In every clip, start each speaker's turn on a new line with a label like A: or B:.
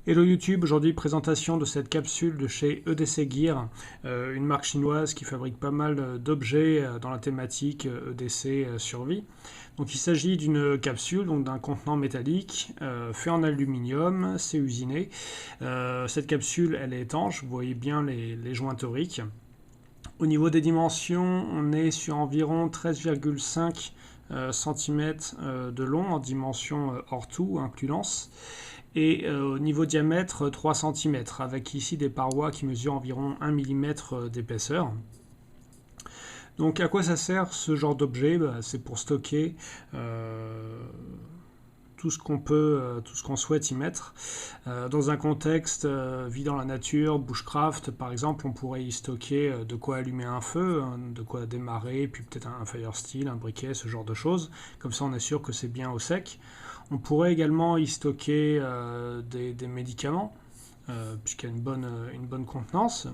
A: Hello YouTube, aujourd'hui présentation de cette capsule de chez EDC Gear, une marque chinoise qui fabrique pas mal d'objets dans la thématique EDC survie. Donc il s'agit d'une capsule, donc d'un contenant métallique fait en aluminium, c'est usiné. Cette capsule elle est étanche, vous voyez bien les joints toriques. Au niveau des dimensions, on est sur environ 13,5 cm de long en dimension hors tout, inclus lance. Et au niveau diamètre 3 cm, avec ici des parois qui mesurent environ 1 mm d'épaisseur. Donc à quoi ça sert ce genre d'objet? C'est pour stocker tout ce qu'on peut, tout ce qu'on souhaite y mettre. Dans un contexte vie dans la nature, bushcraft par exemple, on pourrait y stocker de quoi allumer un feu, de quoi démarrer, puis peut-être un fire steel, un briquet, ce genre de choses. Comme ça on est sûr que c'est bien au sec. On pourrait également y stocker des médicaments, puisqu'il y a une bonne contenance.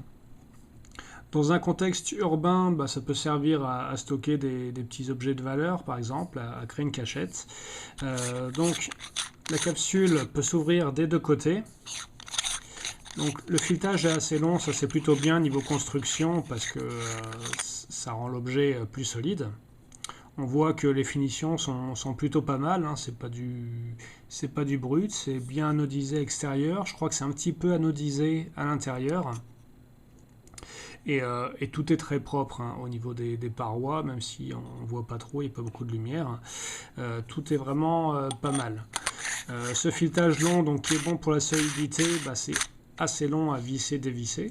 A: Dans un contexte urbain, ça peut servir à stocker des petits objets de valeur, par exemple, à créer une cachette. Donc la capsule peut s'ouvrir des deux côtés. Donc le filetage est assez long, ça c'est plutôt bien niveau construction, parce que ça rend l'objet plus solide. On voit que les finitions sont plutôt pas mal, hein. C'est pas du brut, c'est bien anodisé extérieur. Je crois que c'est un petit peu anodisé à l'intérieur. Et tout est très propre hein, au niveau des parois, même si on ne voit pas trop, il n'y a pas beaucoup de lumière. Tout est vraiment pas mal. Ce filetage long, donc, qui est bon pour la solidité, c'est assez long à visser, dévisser.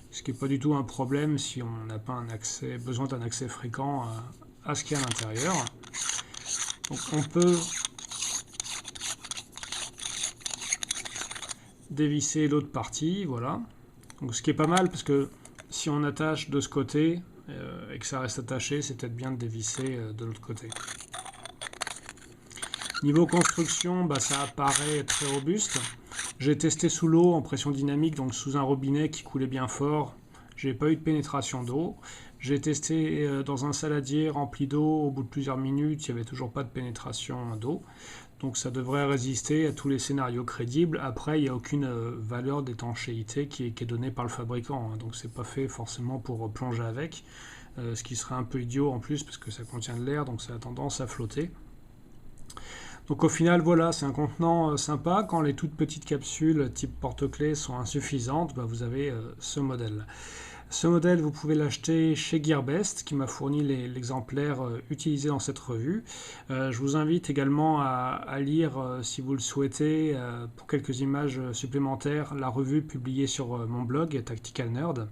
A: Ce qui n'est pas du tout un problème si on n'a pas besoin d'un accès fréquent à ce qu'il y a à l'intérieur. Donc on peut dévisser l'autre partie, voilà. Donc ce qui est pas mal parce que si on attache de ce côté et que ça reste attaché, c'est peut-être bien de dévisser de l'autre côté. Niveau construction, ça apparaît très robuste. J'ai testé sous l'eau en pression dynamique, donc sous un robinet qui coulait bien fort. J'ai pas eu de pénétration d'eau. J'ai testé dans un saladier rempli d'eau. Au bout de plusieurs minutes, il n'y avait toujours pas de pénétration d'eau. Donc ça devrait résister à tous les scénarios crédibles. Après, il n'y a aucune valeur d'étanchéité qui est donnée par le fabricant. Donc c'est pas fait forcément pour plonger avec. Ce qui serait un peu idiot en plus parce que ça contient de l'air, donc ça a tendance à flotter. Donc au final, voilà, c'est un contenant sympa. Quand les toutes petites capsules type porte-clés sont insuffisantes, vous avez ce modèle. Ce modèle, vous pouvez l'acheter chez Gearbest, qui m'a fourni l'exemplaire utilisé dans cette revue. Je vous invite également à lire, si vous le souhaitez, pour quelques images supplémentaires, la revue publiée sur mon blog Tactical Nerd,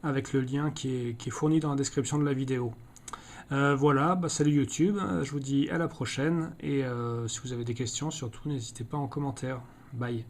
A: avec le lien qui est fourni dans la description de la vidéo. Voilà, salut YouTube, je vous dis à la prochaine, et si vous avez des questions, surtout n'hésitez pas en commentaire. Bye.